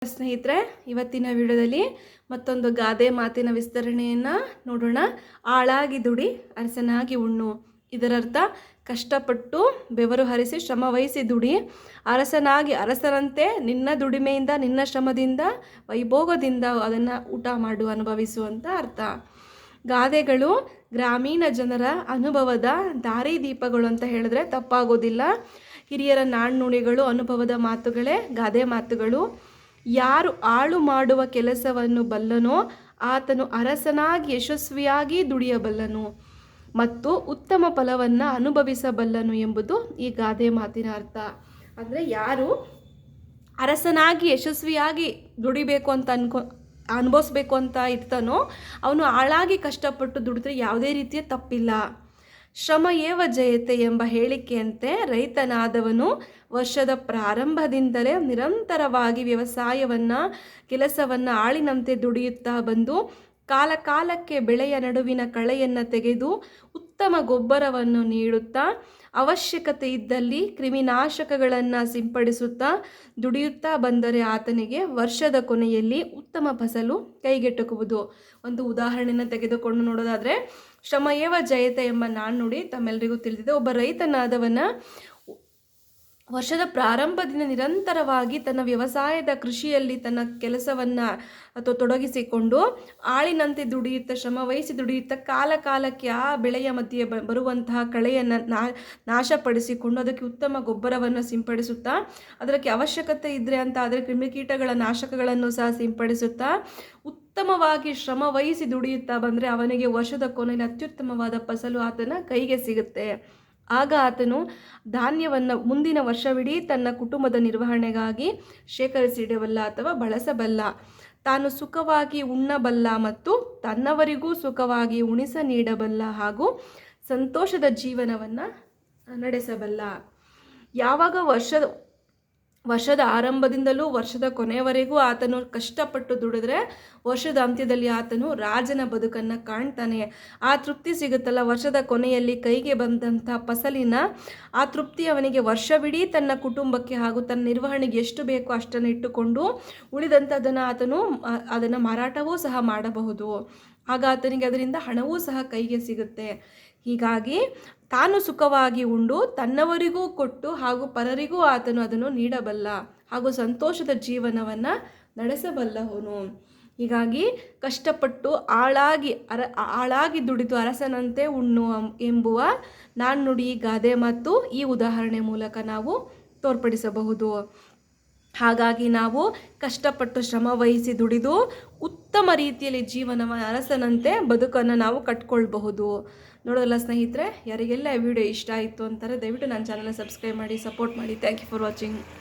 ಸ್ನೇಹಿತರೆ, ಇವತ್ತಿನ ವಿಡಿಯೋದಲ್ಲಿ ಮತ್ತೊಂದು ಗಾದೆ ಮಾತಿನ ವಿಸ್ತರಣೆಯನ್ನು ನೋಡೋಣ. ಆಳಾಗಿ ದುಡಿ ಅರಸನಾಗಿ ಉಣ್ಣು. ಇದರರ್ಥ ಕಷ್ಟಪಟ್ಟು ಬೆವರು ಹರಿಸಿ ಶ್ರಮ ವಹಿಸಿ ದುಡಿ, ಅರಸನಂತೆ ನಿನ್ನ ದುಡಿಮೆಯಿಂದ ನಿನ್ನ ಶ್ರಮದಿಂದ ವೈಭೋಗದಿಂದ ಅದನ್ನು ಊಟ ಮಾಡು, ಅನುಭವಿಸುವಂಥ ಅರ್ಥ. ಗಾದೆಗಳು ಗ್ರಾಮೀಣ ಜನರ ಅನುಭವದ ದಾರಿದೀಪಗಳು ಅಂತ ಹೇಳಿದ್ರೆ ತಪ್ಪಾಗೋದಿಲ್ಲ. ಹಿರಿಯರ ನಾಣ್ಣುಡಿಗಳು, ಅನುಭವದ ಮಾತುಗಳೇ ಗಾದೆ ಮಾತುಗಳು. ಯಾರು ಆಳು ಮಾಡುವ ಕೆಲಸವನ್ನು ಬಲ್ಲನೋ ಆತನು ಅರಸನಾಗಿ ಯಶಸ್ವಿಯಾಗಿ ದುಡಿಯಬಲ್ಲನು ಮತ್ತು ಉತ್ತಮ ಫಲವನ್ನು ಅನುಭವಿಸಬಲ್ಲನು ಎಂಬುದು ಈ ಗಾದೆ ಮಾತಿನ ಅರ್ಥ. ಅಂದರೆ ಯಾರು ಅರಸನಾಗಿ ಯಶಸ್ವಿಯಾಗಿ ದುಡಿಬೇಕು ಅಂತ ಅನುಭವಿಸ್ಬೇಕು ಅಂತ ಇರ್ತಾನೋ ಅವನು ಆಳಾಗಿ ಕಷ್ಟಪಟ್ಟು ದುಡಿದ್ರೆ ಯಾವುದೇ ರೀತಿಯ ತಪ್ಪಿಲ್ಲ. ಶ್ರಮ ಏವ ಜಯತೆ ಎಂಬ ಹೇಳಿಕೆಯಂತೆ ರೈತನಾದವನು ವರ್ಷದ ಪ್ರಾರಂಭದಿಂದಲೇ ನಿರಂತರವಾಗಿ ಕೆಲಸವನ್ನು ಆಳಿನಂತೆ ದುಡಿಯುತ್ತಾ ಬಂದು ಕಾಲಕ್ಕೆ ಬೆಳೆಯ ನಡುವಿನ ಕಳೆಯನ್ನು ತೆಗೆದು ಉತ್ತಮ ಗೊಬ್ಬರವನ್ನು ನೀಡುತ್ತಾ ಅವಶ್ಯಕತೆ ಇದ್ದಲ್ಲಿ ಕ್ರಿಮಿನಾಶಕಗಳನ್ನು ಸಿಂಪಡಿಸುತ್ತಾ ದುಡಿಯುತ್ತಾ ಬಂದರೆ ಆತನಿಗೆ ವರ್ಷದ ಕೊನೆಯಲ್ಲಿ ಉತ್ತಮ ಫಸಲು ಕೈಗೆಟುಕುವುದು. ಒಂದು ಉದಾಹರಣೆಯನ್ನು ತೆಗೆದುಕೊಂಡು ನೋಡೋದಾದರೆ, ಶ್ರಮ ಏವ ಜಯತೆ ಎಂಬ ನಾಣ್ಣುಡಿ ತಮ್ಮೆಲ್ಲರಿಗೂ ತಿಳಿದಿದೆ. ಒಬ್ಬ ರೈತನಾದವನ ವರ್ಷದ ಪ್ರಾರಂಭದಿಂದ ನಿರಂತರವಾಗಿ ತನ್ನ ವ್ಯವಸಾಯದ ಕೃಷಿಯಲ್ಲಿ ತನ್ನ ಕೆಲಸವನ್ನು ತೊಡಗಿಸಿಕೊಂಡು ಆಳಿನಂತೆ ದುಡಿಯುತ್ತಾ ಶ್ರಮ ವಹಿಸಿ ದುಡಿಯುತ್ತಾ ಕಾಲಕ್ಕೆ ಆ ಬೆಳೆಯ ಮಧ್ಯೆ ಬರುವಂತಹ ಕಳೆಯನ್ನು ನಾಶಪಡಿಸಿಕೊಂಡು ಅದಕ್ಕೆ ಉತ್ತಮ ಗೊಬ್ಬರವನ್ನು ಸಿಂಪಡಿಸುತ್ತಾ ಅದಕ್ಕೆ ಅವಶ್ಯಕತೆ ಇದ್ದರೆ ಅಂತ ಆದರೆ ಕ್ರಿಮಿಕೀಟಗಳ ನಾಶಕಗಳನ್ನು ಸಹ ಸಿಂಪಡಿಸುತ್ತಾ ಉತ್ತಮವಾಗಿ ಶ್ರಮ ವಹಿಸಿ ದುಡಿಯುತ್ತಾ ಬಂದರೆ ಅವನಿಗೆ ವರ್ಷದ ಕೊನೆಯಲ್ಲಿ ಅತ್ಯುತ್ತಮವಾದ ಫಸಲು ಆತನ ಕೈಗೆ ಸಿಗುತ್ತೆ. ಆಗ ಆತನು ಧಾನ್ಯವನ್ನು ಮುಂದಿನ ವರ್ಷವಿಡೀ ತನ್ನ ಕುಟುಂಬದ ನಿರ್ವಹಣೆಗಾಗಿ ಶೇಖರಿಸಿಡಬಲ್ಲ ಅಥವಾ ಬಳಸಬಲ್ಲ, ತಾನು ಸುಖವಾಗಿ ಉಣ್ಣಬಲ್ಲ ಮತ್ತು ತನ್ನವರಿಗೂ ಸುಖವಾಗಿ ಉಣಿಸ ನೀಡಬಲ್ಲ ಹಾಗೂ ಸಂತೋಷದ ಜೀವನವನ್ನು ನಡೆಸಬಲ್ಲ. ಯಾವಾಗ ವರ್ಷದ ಆರಂಭದಿಂದಲೂ ವರ್ಷದ ಕೊನೆಯವರೆಗೂ ಆತನು ಕಷ್ಟಪಟ್ಟು ದುಡಿದ್ರೆ ವರ್ಷದ ಅಂತ್ಯದಲ್ಲಿ ಆತನು ರಾಜನ ಬದುಕನ್ನು ಕಾಣ್ತಾನೆ. ಆ ತೃಪ್ತಿ ಸಿಗುತ್ತಲ್ಲ, ವರ್ಷದ ಕೊನೆಯಲ್ಲಿ ಕೈಗೆ ಬಂದಂಥ ಫಸಲಿನ ಆ ತೃಪ್ತಿ ಅವನಿಗೆ ವರ್ಷವಿಡೀ ತನ್ನ ಕುಟುಂಬಕ್ಕೆ ಹಾಗೂ ತನ್ನ ನಿರ್ವಹಣೆಗೆ ಎಷ್ಟು ಬೇಕೋ ಅಷ್ಟನ್ನು ಇಟ್ಟುಕೊಂಡು ಉಳಿದಂಥದ್ದನ್ನು ಅದನ್ನು ಮಾರಾಟವೂ ಸಹ ಮಾಡಬಹುದು. ಆಗ ಆತನಿಗೆ ಅದರಿಂದ ಹಣವೂ ಸಹ ಕೈಗೆ ಸಿಗುತ್ತೆ. ಹೀಗಾಗಿ ತಾನು ಸುಖವಾಗಿ ಉಂಡು ತನ್ನವರಿಗೂ ಕೊಟ್ಟು ಹಾಗೂ ಪರರಿಗೂ ಆತನು ಅದನ್ನು ನೀಡಬಲ್ಲ ಹಾಗೂ ಸಂತೋಷದ ಜೀವನವನ್ನು ನಡೆಸಬಲ್ಲವನು. ಹೀಗಾಗಿ ಕಷ್ಟಪಟ್ಟು ಆಳಾಗಿ ದುಡಿದು ಅರಸನಂತೆ ಉಣ್ಣು ಎಂಬುವ ನಾಣ್ಣುಡಿ ಗಾದೆ ಮತ್ತು ಈ ಉದಾಹರಣೆ ಮೂಲಕ ನಾವು ತೋರ್ಪಡಿಸಬಹುದು. ಹಾಗಾಗಿ ನಾವು ಕಷ್ಟಪಟ್ಟು ಶ್ರಮ ವಹಿಸಿ ದುಡಿದು ಉತ್ತಮ ರೀತಿಯಲ್ಲಿ ಜೀವನವನ್ನು ಅರಸನಂತೆ ಬದುಕನ್ನು ನಾವು ಕಟ್ಕೊಳ್ಬಹುದು. ನೋಡೋಲ್ಲ ಸ್ನೇಹಿತರೆ, ಯಾರಿಗೆಲ್ಲ ಈ ವಿಡಿಯೋ ಇಷ್ಟ ಆಯಿತು ಅಂತಾರೆ ದಯವಿಟ್ಟು ನನ್ನ ಚಾನಲ್ನ ಸಬ್ಸ್ಕ್ರೈಬ್ ಮಾಡಿ, ಸಪೋರ್ಟ್ ಮಾಡಿ. Thank you for watching.